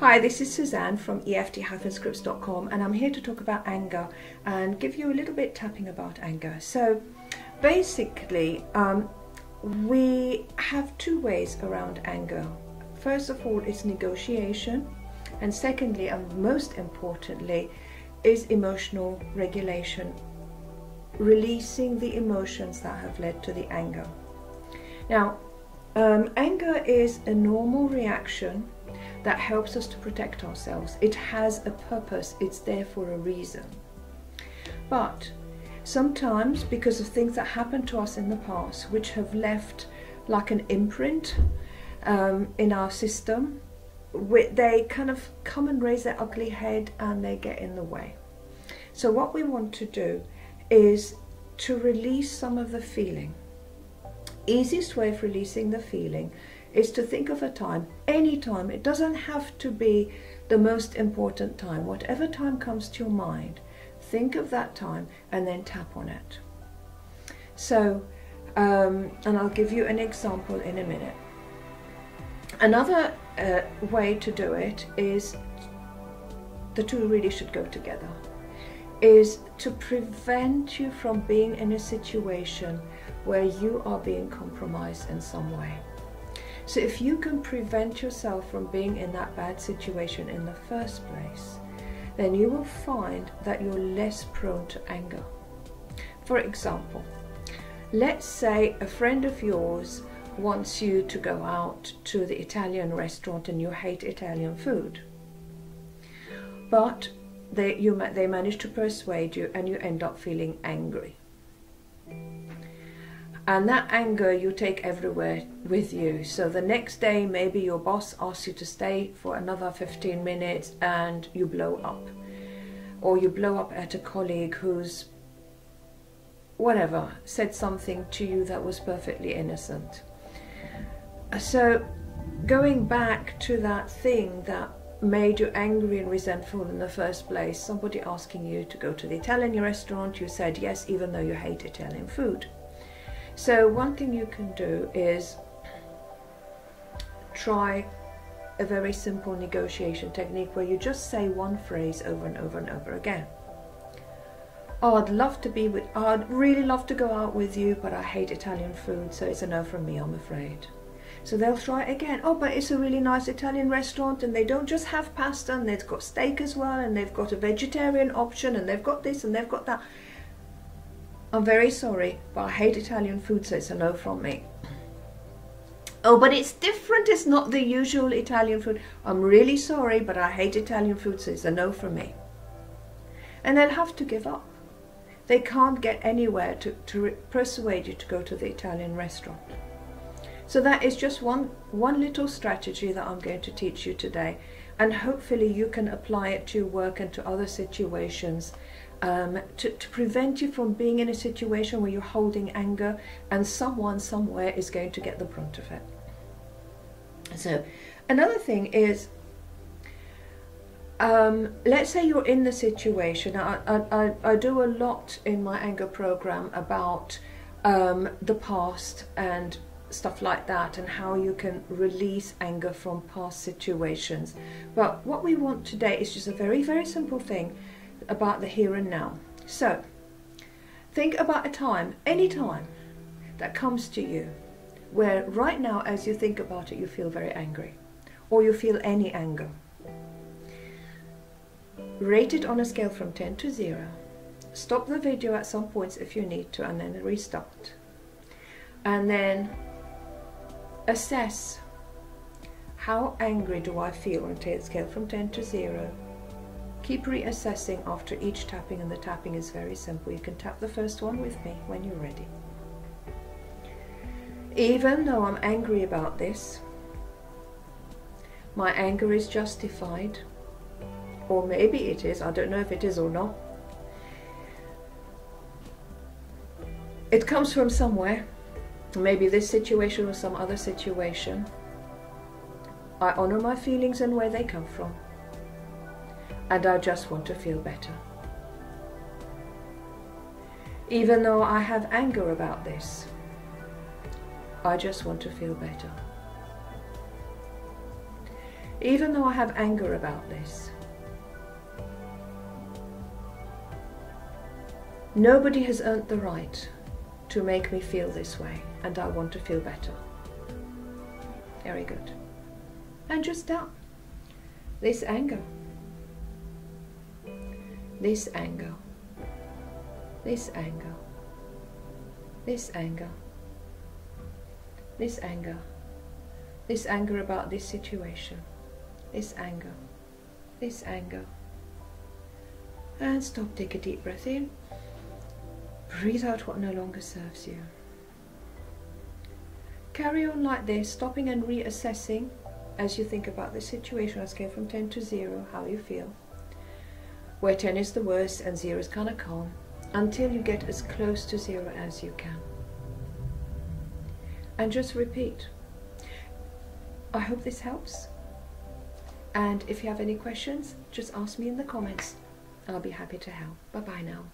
Hi, this is Suzanne from EFT-scripts.com, and I'm here to talk about anger and give you a little bit tapping about anger. So basically, we have two ways around anger. First of all, it's negotiation, and secondly, and most importantly, is emotional regulation, releasing the emotions that have led to the anger. Now, anger is a normal reaction that helps us to protect ourselves. It has a purpose, it's there for a reason. But sometimes, because of things that happened to us in the past, which have left like an imprint in our system, they kind of come and raise their ugly head and they get in the way. So what we want to do is to release some of the feeling. Easiest way of releasing the feeling is to think of a time, any time. It doesn't have to be the most important time. Whatever time comes to your mind, think of that time and then tap on it. So, and I'll give you an example in a minute. Another way to do it is, the two really should go together, is to prevent you from being in a situation where you are being compromised in some way. So if you can prevent yourself from being in that bad situation in the first place, then you will find that you're less prone to anger. For example, let's say a friend of yours wants you to go out to the Italian restaurant and you hate Italian food. But they manage to persuade you and you end up feeling angry. And that anger you take everywhere with you. So the next day, maybe your boss asks you to stay for another 15 minutes and you blow up. Or you blow up at a colleague who's, whatever, said something to you that was perfectly innocent. So going back to that thing that made you angry and resentful in the first place, somebody asking you to go to the Italian restaurant, you said yes, even though you hate Italian food. So one thing you can do is try a very simple negotiation technique where you just say one phrase over and over and over again. Oh, I'd really love to go out with you, but I hate Italian food, so it's a no from me, I'm afraid. So they'll try it again. Oh, but it's a really nice Italian restaurant and they don't just have pasta, and they've got steak as well, and they've got a vegetarian option, and they've got this and they've got that. I'm very sorry, but I hate Italian food, so it's a no from me. Oh, but it's different, it's not the usual Italian food. I'm really sorry, but I hate Italian food, so it's a no from me. And they'll have to give up. They can't get anywhere to persuade you to go to the Italian restaurant. So that is just one little strategy that I'm going to teach you today. And hopefully you can apply it to your work and to other situations, to prevent you from being in a situation where you're holding anger and someone somewhere is going to get the brunt of it. So another thing is, let's say you're in the situation. I do a lot in my anger program about the past and stuff like that, and how you can release anger from past situations. But what we want today is just a very, very simple thing about the here and now. So think about a time, any time that comes to you where right now as you think about it you feel very angry, or you feel any anger. Rate it on a scale from 10 to 0. Stop the video at some points if you need to and then restart. And then assess, how angry do I feel on a scale from 10 to 0. Keep reassessing after each tapping, and the tapping is very simple. You can tap the first one with me when you're ready. Even though I'm angry about this, my anger is justified, or maybe it is, I don't know if it is or not. It comes from somewhere, maybe this situation or some other situation. I honor my feelings and where they come from, and I just want to feel better. Even though I have anger about this, I just want to feel better. Even though I have anger about this, nobody has earned the right to make me feel this way, and I want to feel better. Very good. And just that, this anger, this anger, this anger, this anger, this anger, this anger about this situation, this anger, this anger. And stop, take a deep breath in. Breathe out what no longer serves you. Carry on like this, stopping and reassessing as you think about the situation on a scale from 10 to 0, how you feel. Where 10 is the worst and 0 is kind of calm, until you get as close to 0 as you can. And just repeat. I hope this helps. And if you have any questions, just ask me in the comments. I'll be happy to help. Bye-bye now.